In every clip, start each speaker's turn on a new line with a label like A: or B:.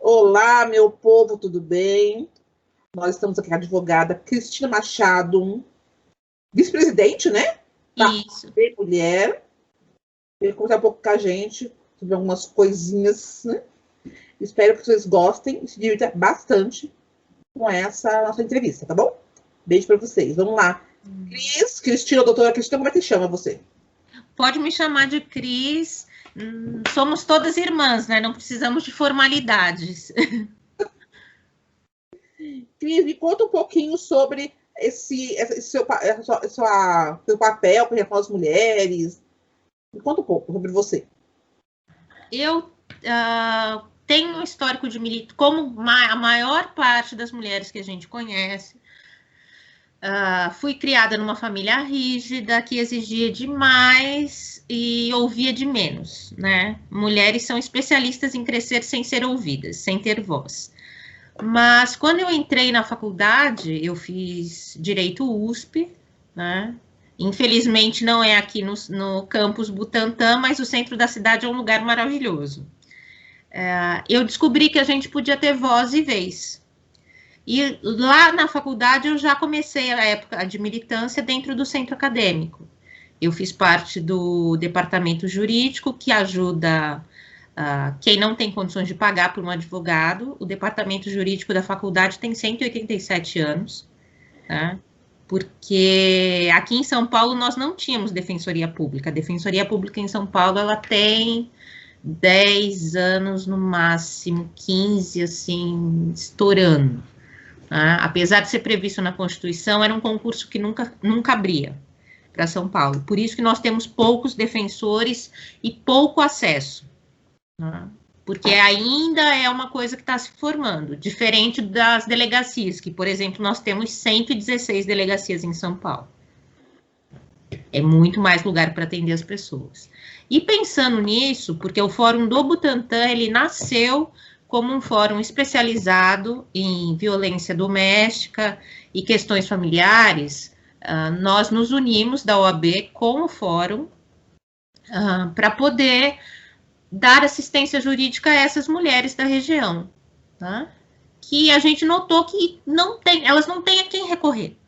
A: Olá, meu povo, tudo bem? Nós estamos aqui com a advogada Cristina Machado, vice-presidente, né?
B: Isso.
A: Mulher. Ele conversar um pouco com a gente sobre algumas coisinhas, né? Espero que vocês gostem e se divirtam bastante com essa nossa entrevista, tá bom? Beijo para vocês. Vamos lá. Cristina, doutora Cristina, como é que chama você?
B: Pode me chamar de Cris. Somos todas irmãs, né? Não precisamos de formalidades.
A: Cris, me conta um pouquinho sobre esse seu papel com as mulheres. Me conta um pouco sobre você.
B: Eu tenho um histórico de militância, como a maior parte das mulheres que a gente conhece. Fui criada numa família rígida, que exigia demais e ouvia de menos, né? Mulheres são especialistas em crescer sem ser ouvidas, sem ter voz. Mas quando eu entrei na faculdade, eu fiz Direito USP, né? Infelizmente não é aqui no campus Butantã, mas o centro da cidade é um lugar maravilhoso. Eu descobri que a gente podia ter voz e vez. E lá na faculdade eu já comecei a época de militância dentro do centro acadêmico. Eu fiz parte do departamento jurídico que ajuda quem não tem condições de pagar por um advogado. O departamento jurídico da faculdade tem 187 anos, tá? Porque aqui em São Paulo nós não tínhamos defensoria pública. A defensoria pública em São Paulo ela tem 10 anos no máximo, 15 assim, estourando. Apesar de ser previsto na Constituição, era um concurso que nunca abria para São Paulo. Por isso que nós temos poucos defensores e pouco acesso, porque ainda é uma coisa que está se formando, diferente das delegacias, que, por exemplo, nós temos 116 delegacias em São Paulo. É muito mais lugar para atender as pessoas. E pensando nisso, porque o Fórum do Butantã, ele nasceu como um fórum especializado em violência doméstica e questões familiares, nós nos unimos da OAB com o fórum para poder dar assistência jurídica a essas mulheres da região, tá? Que a gente notou que elas não têm a quem recorrer.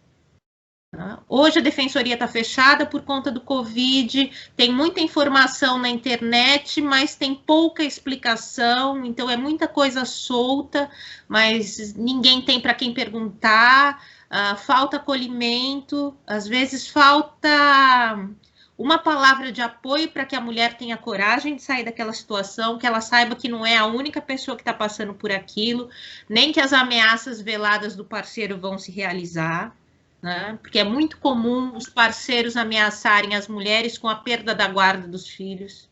B: Hoje a defensoria está fechada por conta do Covid, tem muita informação na internet, mas tem pouca explicação, então é muita coisa solta, mas ninguém tem para quem perguntar, falta acolhimento, às vezes falta uma palavra de apoio para que a mulher tenha coragem de sair daquela situação, que ela saiba que não é a única pessoa que está passando por aquilo, nem que as ameaças veladas do parceiro vão se realizar. Porque é muito comum os parceiros ameaçarem as mulheres com a perda da guarda dos filhos.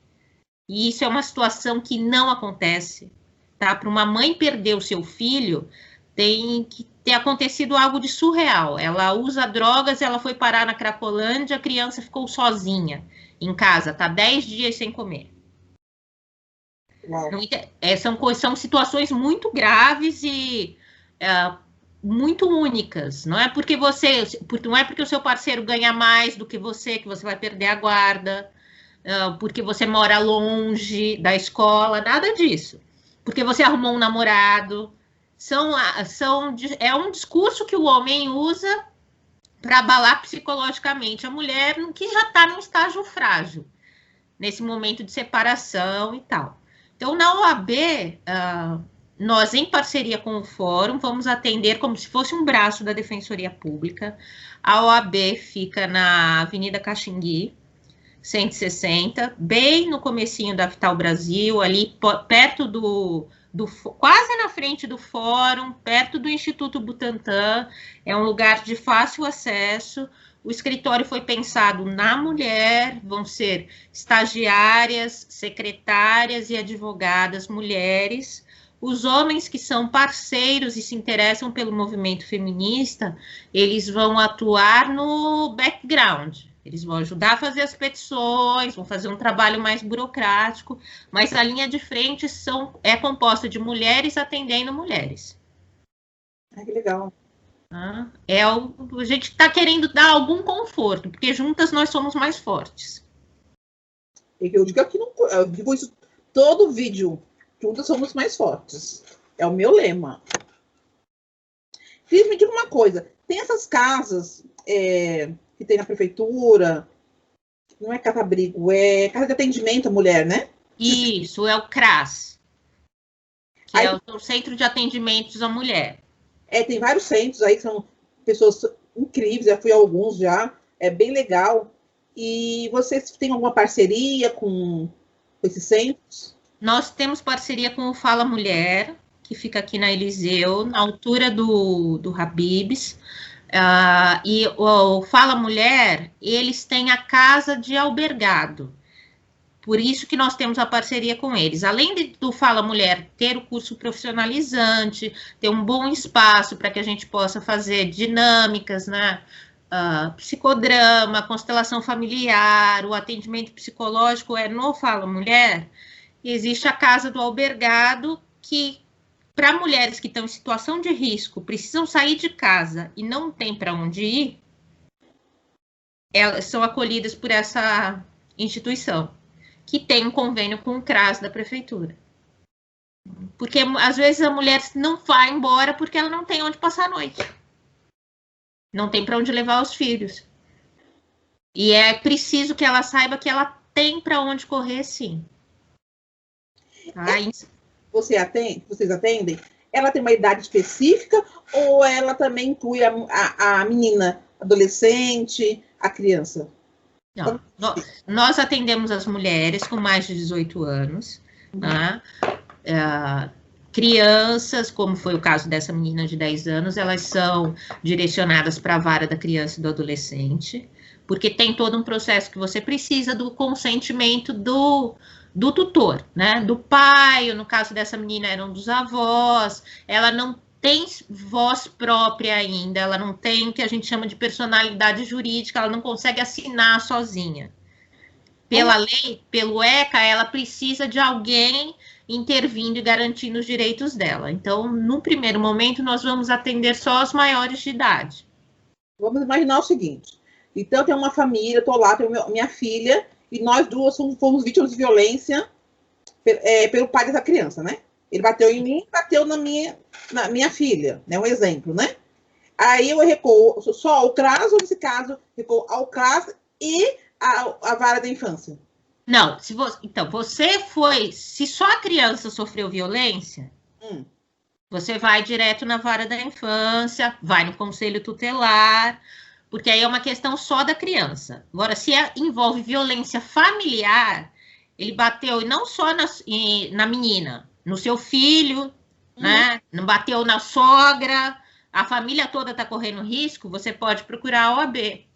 B: E isso é uma situação que não acontece. Tá? Para uma mãe perder o seu filho, tem que ter acontecido algo de surreal. Ela usa drogas, ela foi parar na Cracolândia, a criança ficou sozinha em casa, está 10 dias sem comer. São situações muito graves e muito únicas, não é porque o seu parceiro ganha mais do que você vai perder a guarda, porque você mora longe da escola, nada disso. Porque você arrumou um namorado. É um discurso que o homem usa para abalar psicologicamente a mulher, que já está num estágio frágil, nesse momento de separação e tal. Então, na OAB, nós, em parceria com o Fórum, vamos atender como se fosse um braço da Defensoria Pública. A OAB fica na Avenida Caxingui, 160, bem no comecinho da Vital Brasil, ali perto quase na frente do Fórum, perto do Instituto Butantã. É um lugar de fácil acesso. O escritório foi pensado na mulher, vão ser estagiárias, secretárias e advogadas mulheres. Os homens que são parceiros e se interessam pelo movimento feminista, eles vão atuar no background, Eles vão ajudar a fazer as petições, vão fazer um trabalho mais burocrático, mas a linha de frente é composta de mulheres atendendo mulheres.
A: Ah, que legal.
B: A gente está querendo dar algum conforto, porque juntas nós somos mais fortes.
A: Eu digo aqui, eu digo isso todo vídeo. Juntas somos mais fortes. É o meu lema. Cris, me diga uma coisa. Tem essas casas que tem na prefeitura, não é casa-abrigo, é casa de atendimento à mulher, né?
B: Isso, é o CRAS, que
A: aí,
B: é o Centro de Atendimentos à Mulher.
A: Tem vários centros aí que são pessoas incríveis, já fui a alguns já, é bem legal. E vocês têm alguma parceria com esses centros?
B: Nós temos parceria com o Fala Mulher, que fica aqui na Eliseu, na altura do Habib's. E o Fala Mulher, eles têm a casa de albergado. Por isso que nós temos a parceria com eles. Além do Fala Mulher ter o curso profissionalizante, ter um bom espaço para que a gente possa fazer dinâmicas, né? Psicodrama, constelação familiar, o atendimento psicológico é no Fala Mulher. Existe a casa do albergado, que para mulheres que estão em situação de risco, precisam sair de casa e não tem para onde ir, elas são acolhidas por essa instituição, que tem um convênio com o CRAS da prefeitura. Porque às vezes a mulher não vai embora porque ela não tem onde passar a noite. Não tem para onde levar os filhos. E é preciso que ela saiba que ela tem para onde correr, sim.
A: Vocês atendem? Ela tem uma idade específica ou ela também inclui a menina, adolescente, a criança?
B: Não, nós atendemos as mulheres com mais de 18 anos, né? Crianças, como foi o caso dessa menina de 10 anos, elas são direcionadas para a vara da criança e do adolescente, porque tem todo um processo que você precisa do consentimento do tutor, né? Do pai, ou no caso dessa menina eram dos avós, ela não tem voz própria ainda, ela não tem o que a gente chama de personalidade jurídica, ela não consegue assinar sozinha. Pela lei, pelo ECA, ela precisa de alguém intervindo e garantindo os direitos dela. Então, no primeiro momento, nós vamos atender só os maiores de idade.
A: Vamos imaginar o seguinte. Então, tem uma família, estou lá, tenho minha filha, e nós duas fomos vítimas de violência pelo pai dessa criança, né? Ele bateu em mim, bateu na minha filha, né? Um exemplo, né? Aí eu recuo só ao CRAS, ou nesse caso, recuo ao CRAS e a vara da infância.
B: Não, então, se só a criança sofreu violência, você vai direto na vara da infância, vai no conselho tutelar, porque aí é uma questão só da criança. Agora, se envolve violência familiar, ele bateu não só na menina, no seu filho, né? Não bateu na sogra, a família toda está correndo risco, você pode procurar a OAB.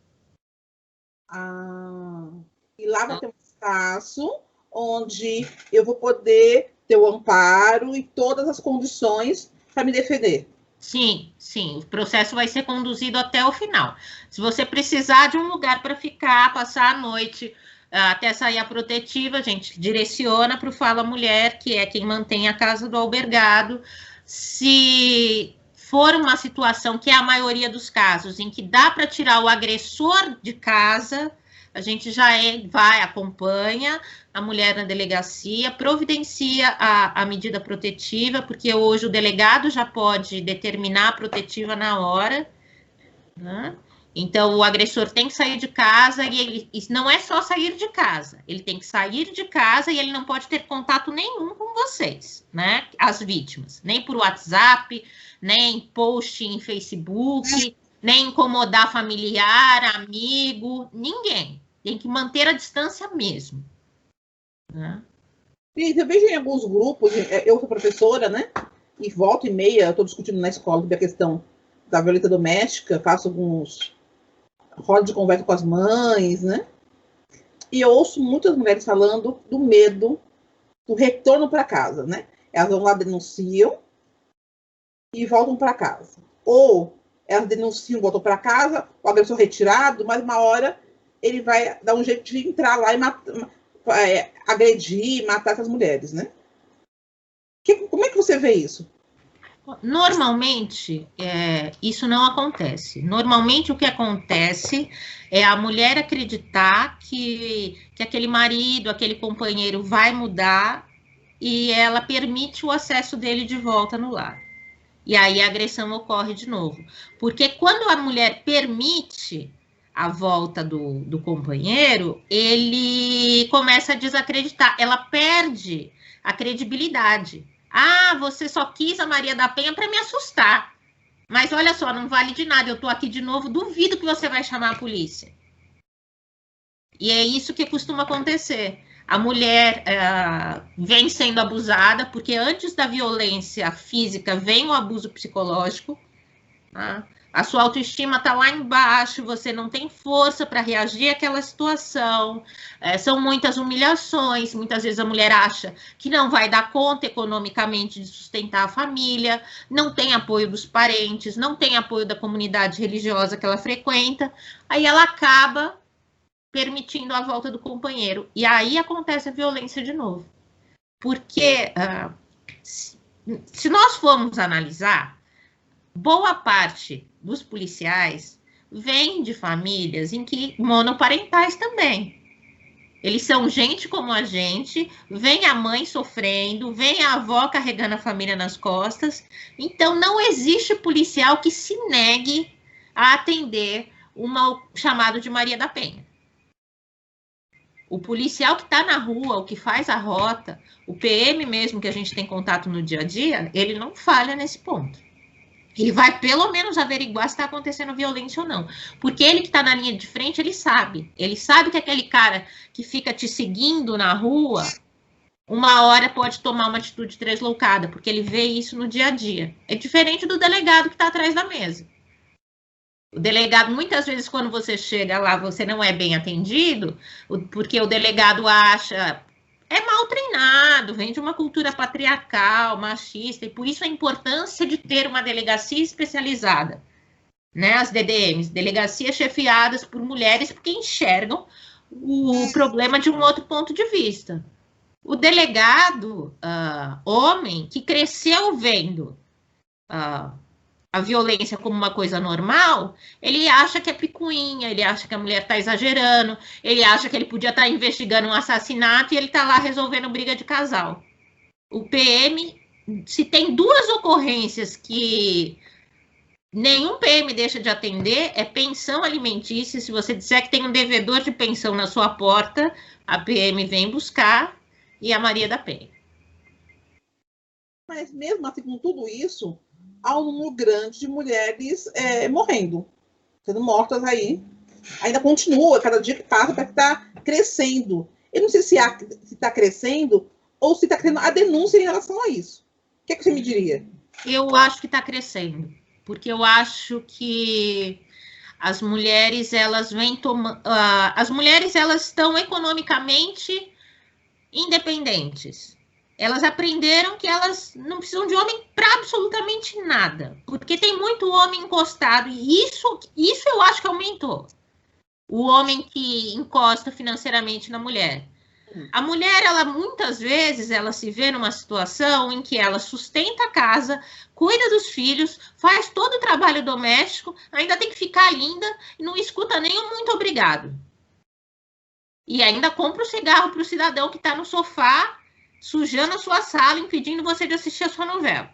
A: E lá vai ter um espaço onde eu vou poder ter o amparo e todas as condições para me defender.
B: Sim, sim. O processo vai ser conduzido até o final. Se você precisar de um lugar para ficar, passar a noite, até sair a protetiva, a gente direciona para o Fala Mulher, que é quem mantém a casa do albergado. Se for uma situação, que é a maioria dos casos, em que dá para tirar o agressor de casa, a gente já vai, acompanha a mulher na delegacia, providencia a medida protetiva, porque hoje o delegado já pode determinar a protetiva na hora, né? Então, o agressor tem que sair de casa, e não é só sair de casa, ele tem que sair de casa e ele não pode ter contato nenhum com vocês, né? As vítimas, nem por WhatsApp, nem post em Facebook, nem incomodar familiar, amigo, ninguém. Tem que manter a distância mesmo. Né?
A: Eu vejo em alguns grupos, eu sou professora, né? E volta e meia, eu estou discutindo na escola sobre a questão da violência doméstica, faço alguns rodas de conversa com as mães, né? E eu ouço muitas mulheres falando do medo do retorno para casa, né? Elas vão lá, denunciam e voltam para casa. Ou elas denunciam, voltam para casa, o agressor retirado, mas uma hora ele vai dar um jeito de entrar lá e agredir, matar essas mulheres, né? Como é que você vê isso?
B: Normalmente, isso não acontece. Normalmente, o que acontece é a mulher acreditar que aquele marido, aquele companheiro vai mudar e ela permite o acesso dele de volta no lar. E aí a agressão ocorre de novo. Porque quando a mulher permite a volta do companheiro, ele começa a desacreditar, ela perde a credibilidade. Ah, você só quis a Maria da Penha para me assustar. Mas olha só, não vale de nada, eu tô aqui de novo, duvido que você vai chamar a polícia. E é isso que costuma acontecer. A mulher vem sendo abusada, porque antes da violência física vem o abuso psicológico. Tá? A sua autoestima está lá embaixo, você não tem força para reagir àquela situação, são muitas humilhações, muitas vezes a mulher acha que não vai dar conta economicamente de sustentar a família, não tem apoio dos parentes, não tem apoio da comunidade religiosa que ela frequenta, aí ela acaba permitindo a volta do companheiro, e aí acontece a violência de novo. Porque se nós formos analisar, boa parte dos policiais vem de famílias em que monoparentais também. Eles são gente como a gente, vem a mãe sofrendo, vem a avó carregando a família nas costas. Então, não existe policial que se negue a atender um chamado de Maria da Penha. O policial que está na rua, o que faz a rota, o PM mesmo que a gente tem contato no dia a dia, ele não falha nesse ponto. Ele vai pelo menos averiguar se está acontecendo violência ou não. Porque ele que está na linha de frente, ele sabe. Ele sabe que aquele cara que fica te seguindo na rua, uma hora pode tomar uma atitude deslocada, porque ele vê isso no dia a dia. É diferente do delegado que está atrás da mesa. O delegado, muitas vezes, quando você chega lá, você não é bem atendido, porque o delegado acha... É mal treinado, vem de uma cultura patriarcal, machista, e por isso a importância de ter uma delegacia especializada, né? As DDMs, delegacias chefiadas por mulheres, porque enxergam o problema de um outro ponto de vista. O delegado, homem, que cresceu vendo a violência como uma coisa normal, ele acha que é picuinha, ele acha que a mulher está exagerando, ele acha que ele podia estar investigando um assassinato e ele está lá resolvendo briga de casal. O PM, se tem duas ocorrências que nenhum PM deixa de atender, é pensão alimentícia. Se você disser que tem um devedor de pensão na sua porta, a PM vem buscar, e a Maria da Penha.
A: Mas mesmo assim, com tudo isso, há um número grande de mulheres morrendo, sendo mortas aí. Ainda continua, cada dia que passa, parece que está crescendo. Eu não sei se está crescendo ou se está crescendo a denúncia em relação a isso. O que é que você me diria?
B: Eu acho que está crescendo, porque eu acho que as mulheres, elas vêm tomando... as mulheres, elas estão economicamente independentes. Elas aprenderam que elas não precisam de homem para absolutamente nada, porque tem muito homem encostado, e isso eu acho que aumentou. O homem que encosta financeiramente na mulher. A mulher, ela muitas vezes, ela se vê numa situação em que ela sustenta a casa, cuida dos filhos, faz todo o trabalho doméstico, ainda tem que ficar linda e não escuta nenhum muito obrigado. E ainda compra o cigarro para o cidadão que está no sofá, sujando a sua sala, impedindo você de assistir a sua novela.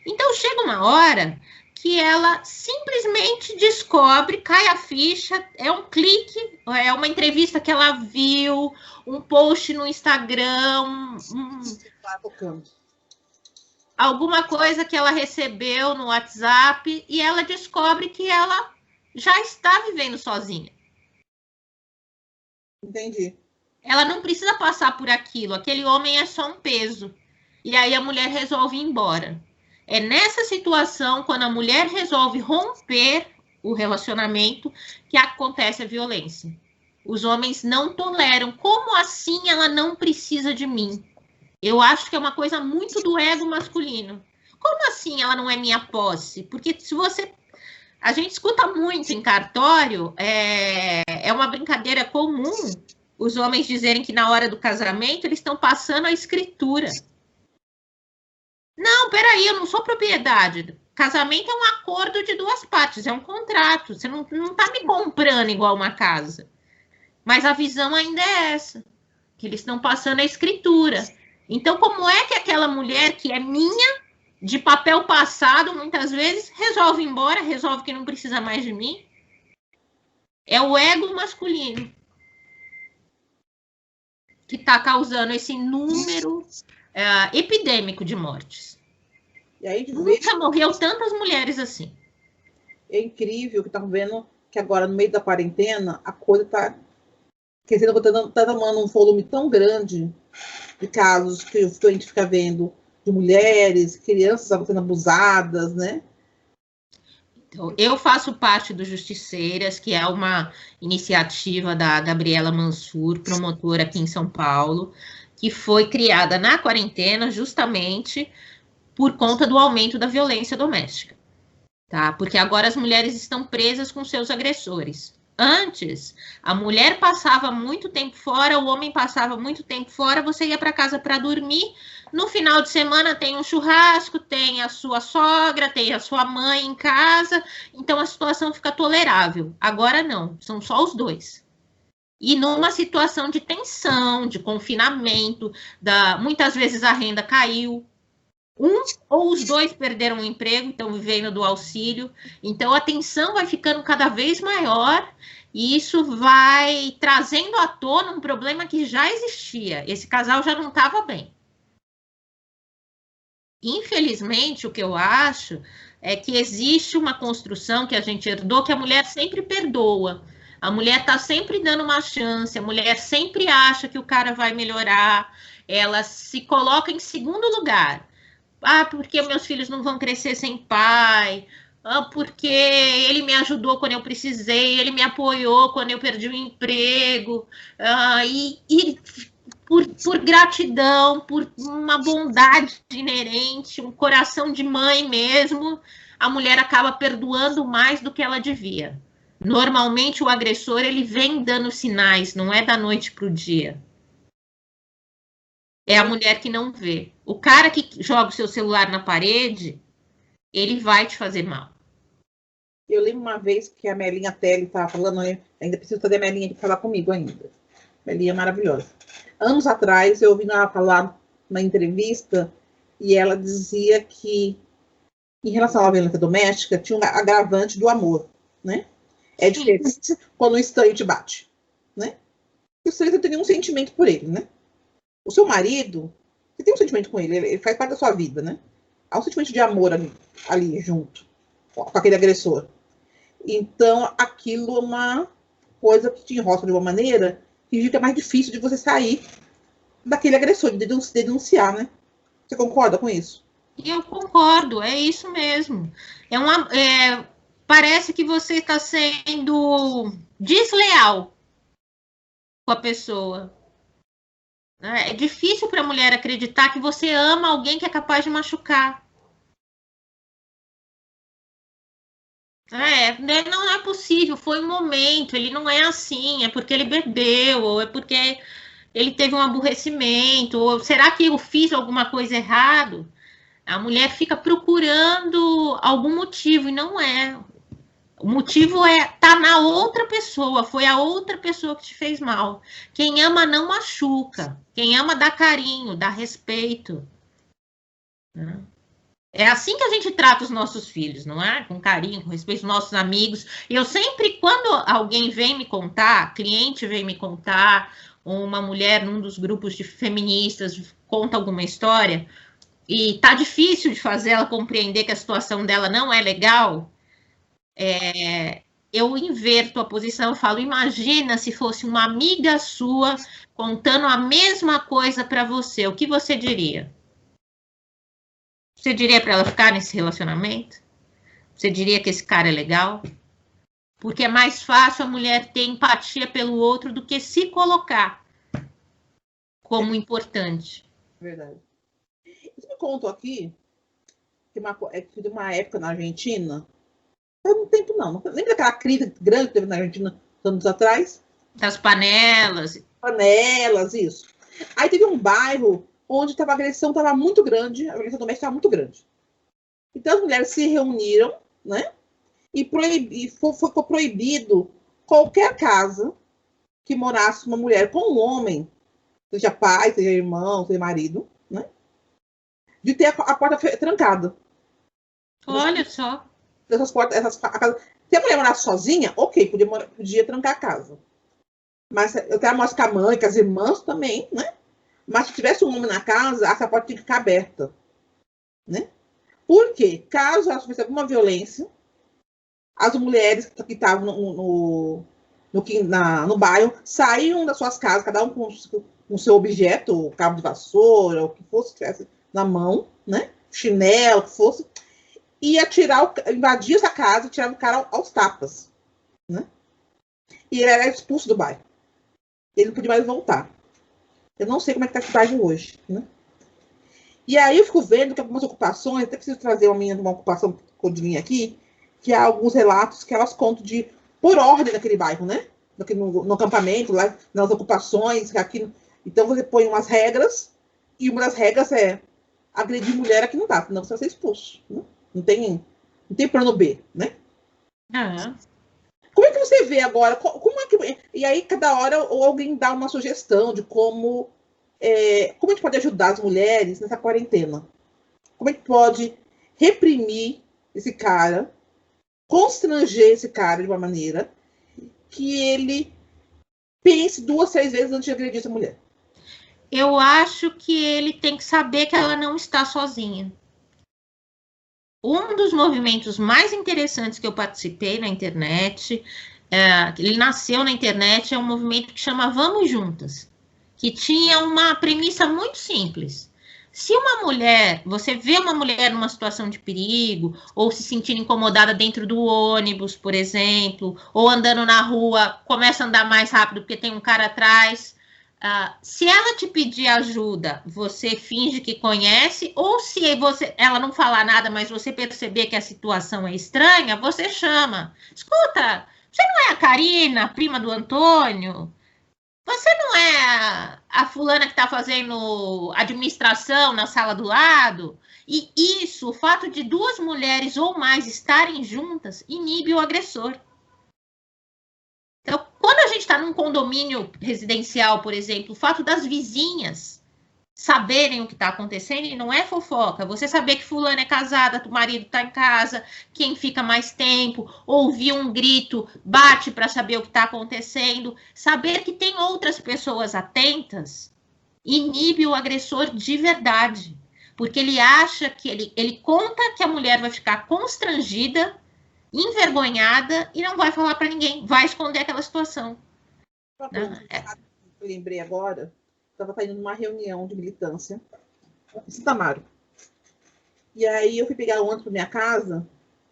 B: Então, chega uma hora que ela simplesmente descobre, cai a ficha, é um clique, é uma entrevista que ela viu, um post no Instagram, alguma coisa que ela recebeu no WhatsApp, e ela descobre que ela já está vivendo sozinha.
A: Entendi.
B: Ela não precisa passar por aquilo, aquele homem é só um peso. E aí a mulher resolve ir embora. É nessa situação, quando a mulher resolve romper o relacionamento, que acontece a violência. Os homens não toleram. Como assim ela não precisa de mim? Eu acho que é uma coisa muito do ego masculino. Como assim ela não é minha posse? Porque se você... A gente escuta muito em cartório, é uma brincadeira comum os homens dizerem que na hora do casamento eles estão passando a escritura. Não, peraí, eu não sou propriedade. Casamento é um acordo de duas partes, é um contrato. Você não está me comprando igual uma casa. Mas a visão ainda é essa, que eles estão passando a escritura. Então, como é que aquela mulher que é minha, de papel passado, muitas vezes, resolve ir embora, resolve que não precisa mais de mim? É o ego masculino que está causando esse número epidêmico de mortes.
A: E aí,
B: nunca morreu tantas mulheres assim.
A: É incrível que estamos vendo que agora, no meio da quarentena, a coisa está tomando um volume tão grande de casos que a gente fica vendo de mulheres, crianças sendo abusadas, né?
B: Então, eu faço parte do Justiceiras, que é uma iniciativa da Gabriela Mansur, promotora aqui em São Paulo, que foi criada na quarentena justamente por conta do aumento da violência doméstica, tá? Porque agora as mulheres estão presas com seus agressores. Antes, a mulher passava muito tempo fora, o homem passava muito tempo fora, você ia para casa para dormir. No final de semana tem um churrasco, tem a sua sogra, tem a sua mãe em casa, então a situação fica tolerável. Agora não, são só os dois. E numa situação de tensão, de confinamento, muitas vezes a renda caiu. Um ou os dois perderam o emprego, estão vivendo do auxílio. Então a tensão vai ficando cada vez maior e isso vai trazendo à tona um problema que já existia. Esse casal já não estava bem. Infelizmente, o que eu acho é que existe uma construção que a gente herdou que a mulher sempre perdoa. A mulher está sempre dando uma chance, a mulher sempre acha que o cara vai melhorar, ela se coloca em segundo lugar. Ah, porque meus filhos não vão crescer sem pai. Ah, porque ele me ajudou quando eu precisei, ele me apoiou quando eu perdi o emprego. E por gratidão, por uma bondade inerente, um coração de mãe mesmo, a mulher acaba perdoando mais do que ela devia. Normalmente o agressor ele vem dando sinais, não é da noite para o dia. É a mulher que não vê. O cara que joga o seu celular na parede, ele vai te fazer mal.
A: Eu lembro uma vez que a Melinha Telly estava falando, ainda preciso fazer a Melinha de falar comigo ainda. Melinha é maravilhosa. Anos atrás, eu ouvi ela falar na entrevista e ela dizia que, em relação à violência doméstica, tinha um agravante do amor, né? É diferente quando o estranho te bate, né? E o estranho não tem nenhum sentimento por ele, né? O seu marido, você tem um sentimento com ele faz parte da sua vida, né? Há um sentimento de amor ali junto, com aquele agressor. Então, aquilo é uma coisa que te enrosca de uma maneira que fica mais difícil de você sair daquele agressor, de denunciar, né? Você concorda com isso?
B: Eu concordo, é isso mesmo. Parece que você está sendo desleal com a pessoa. É difícil para a mulher acreditar que você ama alguém que é capaz de machucar. Não é possível, foi um momento, ele não é assim, é porque ele bebeu, ou é porque ele teve um aborrecimento, ou será que eu fiz alguma coisa errado? A mulher fica procurando algum motivo e não é. O motivo tá na outra pessoa, foi a outra pessoa que te fez mal. Quem ama não machuca, quem ama dá carinho, dá respeito. É assim que a gente trata os nossos filhos, não é? Com carinho, com respeito aos nossos amigos. E eu sempre, quando alguém vem me contar, cliente vem me contar, ou uma mulher num dos grupos de feministas conta alguma história, e tá difícil de fazer ela compreender que a situação dela não é legal, eu inverto a posição, eu falo, imagina se fosse uma amiga sua contando a mesma coisa para você, o que você diria? Você diria para ela ficar nesse relacionamento? Você diria que esse cara é legal? Porque é mais fácil a mulher ter empatia pelo outro do que se colocar como importante.
A: Verdade. Você me contou aqui que de uma época na Argentina, faz muito tempo não. Lembra daquela crise grande que teve na Argentina anos atrás?
B: Das panelas.
A: Panelas, isso. Aí teve um bairro onde a agressão estava muito grande, a violência doméstica estava muito grande. Então as mulheres se reuniram, né? E foi proibido qualquer casa que morasse uma mulher com um homem, seja pai, seja irmão, seja marido, né? De ter a porta trancada.
B: Olha só.
A: Essas portas, se a mulher morasse sozinha, ok, podia trancar a casa. Mas eu quero mostrar com a mãe, com as irmãs também, né? Mas se tivesse um homem na casa, essa porta tinha que ficar aberta, né? Por quê? Caso ela sofresse alguma violência, as mulheres que estavam no bairro saíam das suas casas, cada um com o seu objeto, o cabo de vassoura, o que fosse que tivesse na mão, né? Chinelo, o que fosse, ia invadir essa casa e tirar o cara aos tapas, né? E ele era expulso do bairro. Ele não podia mais voltar. Eu não sei como é que tá esse bairro hoje, né? E aí eu fico vendo que algumas ocupações, até preciso trazer uma ocupação codinha aqui, que há alguns relatos que elas contam por ordem daquele bairro, né? Aqui no acampamento, lá nas ocupações, aqui. Então você põe umas regras, e uma das regras é agredir mulher aqui não dá, senão você vai ser expulso. Né? Não tem plano B, né?
B: Uhum.
A: Como é que você vê agora? E aí, cada hora, ou alguém dá uma sugestão de como a gente pode ajudar as mulheres nessa quarentena? Como a gente pode reprimir esse cara, constranger esse cara de uma maneira que ele pense 2, 3 vezes antes de agredir essa mulher?
B: Eu acho que ele tem que saber que ela não está sozinha. Um dos movimentos mais interessantes que eu participei na internet, ele nasceu na internet, é um movimento que chama Vamos Juntas, que tinha uma premissa muito simples. Se você vê uma mulher numa situação de perigo, ou se sentindo incomodada dentro do ônibus, por exemplo, ou andando na rua, começa a andar mais rápido porque tem um cara atrás, se ela te pedir ajuda, você finge que conhece, ou se ela não falar nada, mas você perceber que a situação é estranha, você chama. Escuta, você não é a Karina, prima do Antônio? Você não é a fulana que está fazendo administração na sala do lado? E isso, o fato de 2 mulheres ou mais estarem juntas, inibe o agressor. Então, quando a gente está num condomínio residencial, por exemplo, o fato das vizinhas saberem o que está acontecendo, e não é fofoca, você saber que fulana é casada, o marido está em casa, quem fica mais tempo, ouvir um grito, bate para saber o que está acontecendo, saber que tem outras pessoas atentas, inibe o agressor de verdade, porque ele acha que ele conta que a mulher vai ficar constrangida, envergonhada e não vai falar para ninguém, vai esconder aquela situação.
A: Eu lembrei agora, estava indo numa reunião de militância em Santo Amaro. E aí eu fui pegar o ônibus para minha casa,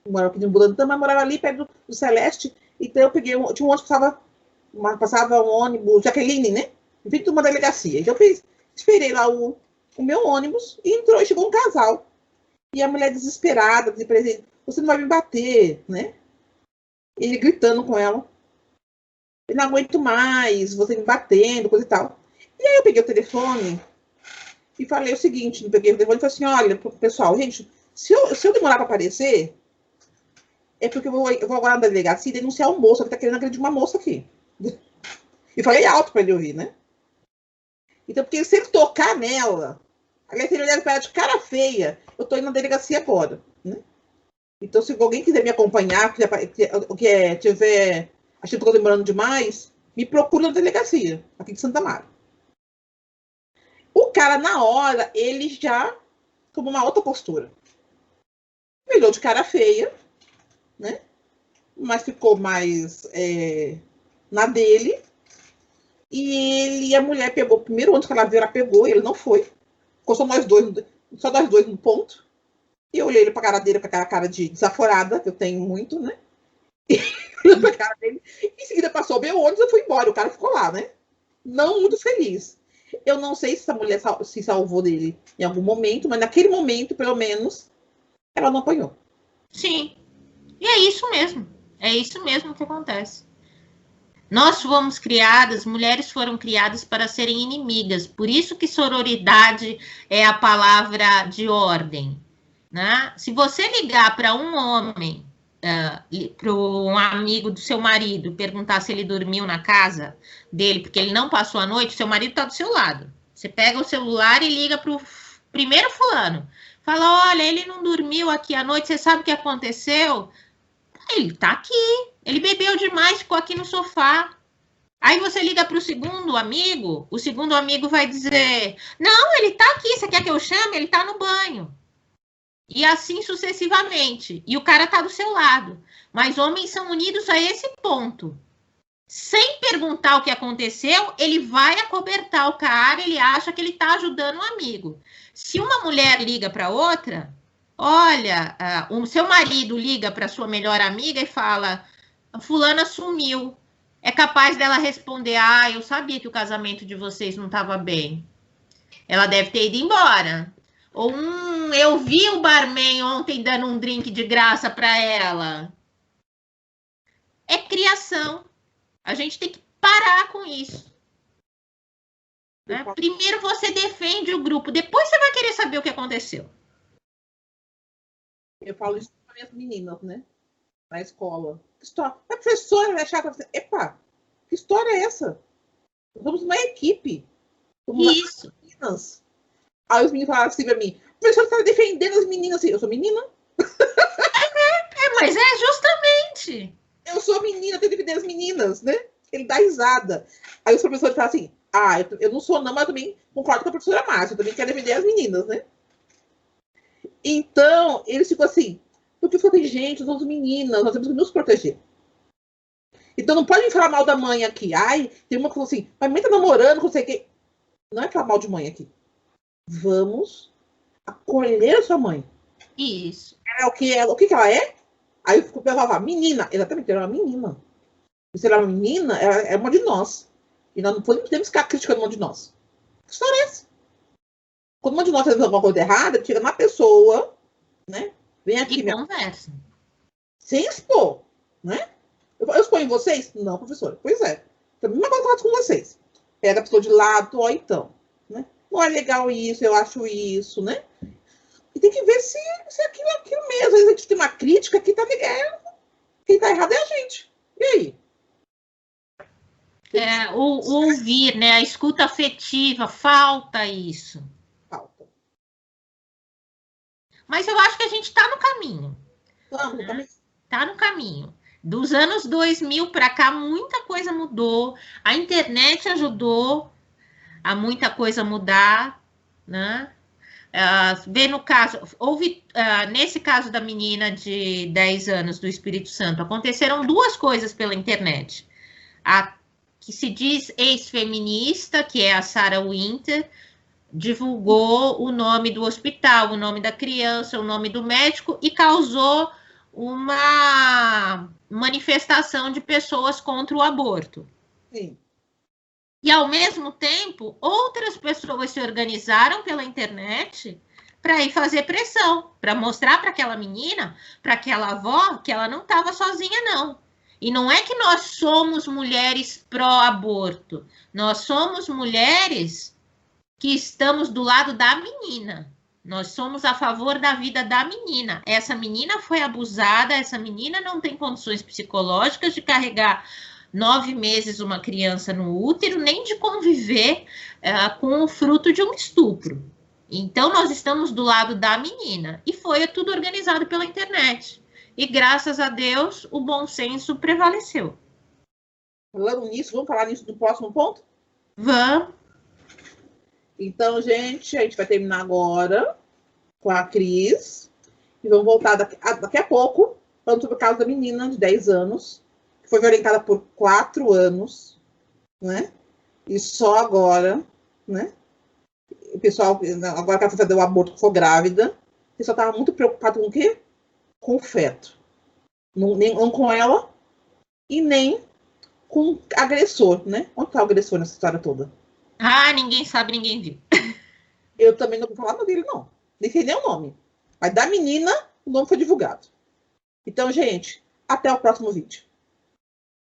A: eu morava aqui de Burantã, mas morava ali perto do Celeste, então eu peguei, tinha um ônibus que passava um ônibus, Jaqueline, né? Em frente de uma delegacia. Então eu esperei lá o meu ônibus e chegou um casal. E a mulher desesperada, dizendo, você não vai me bater, né? Ele gritando com ela. Eu não aguento mais, você me batendo, coisa e tal. E aí eu peguei o telefone e falei o seguinte, peguei o telefone e falei assim, olha, pessoal, gente, se eu demorar para aparecer, é porque eu vou agora na delegacia e denunciar um moço que tá querendo agredir uma moça aqui. E falei alto para ele ouvir, né? Então, porque se ele tocar nela, aliás, se ele olhar para ela de cara feia, eu tô indo na delegacia agora, né? Então, se alguém quiser me acompanhar, tiver achando que eu tô demorando demais, me procura na delegacia, aqui de Santo Amaro. O cara, na hora, ele já tomou uma outra postura. Virou de cara feia, né? Mas ficou mais na dele. E a mulher pegou, o primeiro ônibus que ela viu, ela pegou, e ele não foi. Ficou só nós dois no ponto. E eu olhei ele pra cara dele, com aquela cara de desaforada, que eu tenho muito, né? E pra cara dele. Em seguida passou o meu ônibus, eu fui embora. O cara ficou lá, né? Não muito feliz. Eu não sei se essa mulher se salvou dele em algum momento, mas naquele momento, pelo menos, ela não apanhou.
B: Sim. E é isso mesmo que acontece. Nós fomos criadas, mulheres foram criadas para serem inimigas, por isso que sororidade é a palavra de ordem, né? Se você ligar para um homem, para um amigo do seu marido, perguntar se ele dormiu na casa dele, porque ele não passou a noite, seu marido está do seu lado. Você pega o celular e liga para o primeiro fulano. Fala, olha, ele não dormiu aqui à noite, você sabe o que aconteceu? Ele tá aqui, ele bebeu demais, ficou aqui no sofá. Aí você liga para o segundo amigo vai dizer, não, ele tá aqui, você quer que eu chame? Ele tá no banho. E assim sucessivamente. E o cara tá do seu lado. Mas homens são unidos a esse ponto. Sem perguntar o que aconteceu, ele vai acobertar o cara, ele acha que ele tá ajudando um amigo. Se uma mulher liga para outra, olha, o seu marido liga para sua melhor amiga e fala, a fulana sumiu. É capaz dela responder, eu sabia que o casamento de vocês não estava bem. Ela deve ter ido embora. Ou, eu vi o barman ontem dando um drink de graça para ela. É criação. A gente tem que parar com isso. Né? Primeiro você defende o grupo, depois você vai querer saber o que aconteceu.
A: Eu falo isso para minhas meninas, né? Na escola. Que história? A professora é chata. Epa, que história é essa? Nós somos uma equipe. Somos
B: isso.
A: Meninas. Aí os meninos falaram assim para mim, o professor está defendendo as meninas assim. Eu sou menina?
B: Mas é justamente.
A: Eu sou menina, tenho que defender as meninas, né? Ele dá risada. Aí os professores falam assim, eu não sou não, mas eu também concordo com a professora Márcia, eu também quero defender as meninas, né? Então, eles ficam assim, porque ficam assim, gente, nós somos meninas, nós temos que nos proteger. Então não pode falar mal da mãe aqui. Tem uma que falou assim, mas mãe tá namorando, não sei o quê. Não é falar mal de mãe aqui. Vamos acolher a sua mãe.
B: Isso.
A: O que ela é? Aí eu falava, menina. Exatamente, ela é uma menina. Se ela é uma menina, ela é uma de nós. E nós não podemos ficar criticando uma de nós. Que história é essa? Quando uma de nós faz alguma coisa errada, tira na pessoa, né? Vem aqui.
B: E conversa.
A: Sem expor, né? Eu exponho vocês? Não, professora. Pois é. Então, a mesma coisa que eu faço com vocês. Pega a pessoa de lado, então. Né? Não é legal isso, eu acho isso, né? E tem que ver se aquilo é aquilo mesmo. Às vezes a gente tem uma crítica que quem tá errado é a gente. E aí?
B: O ouvir, né? A escuta afetiva, falta isso.
A: Falta.
B: Mas eu acho que a gente está no caminho. Tá no caminho. Dos anos 2000 para cá, muita coisa mudou. A internet ajudou a muita coisa mudar, né? Vê no caso, nesse caso da menina de 10 anos do Espírito Santo, aconteceram duas coisas pela internet. A que se diz ex-feminista, que é a Sarah Winter, divulgou o nome do hospital, o nome da criança, o nome do médico e causou uma manifestação de pessoas contra o aborto.
A: Sim.
B: E, ao mesmo tempo, outras pessoas se organizaram pela internet para ir fazer pressão, para mostrar para aquela menina, para aquela avó, que ela não estava sozinha, não. E não é que nós somos mulheres pró-aborto, nós somos mulheres que estamos do lado da menina. Nós somos a favor da vida da menina. Essa menina foi abusada, essa menina não tem condições psicológicas de carregar 9 meses uma criança no útero, nem de conviver com o fruto de um estupro. Então, nós estamos do lado da menina. E foi tudo organizado pela internet. E, graças a Deus, o bom senso prevaleceu.
A: Falando nisso, vamos falar nisso no próximo ponto?
B: Vamos.
A: Então, gente, a gente vai terminar agora com a Cris. E vamos voltar daqui a pouco, falando sobre o caso da menina de 10 anos, que foi violentada por 4 anos, né? E só agora, né? O pessoal, agora que ela foi fazer o aborto, ficou grávida, o pessoal estava muito preocupado com o quê? Com o feto. Não com ela e nem com o agressor, né? Onde está o agressor nessa história toda?
B: Ninguém sabe, ninguém viu.
A: Eu também não vou falar dele, não. Nem sei nem o nome. Mas da menina, o nome foi divulgado. Então, gente, até o próximo vídeo.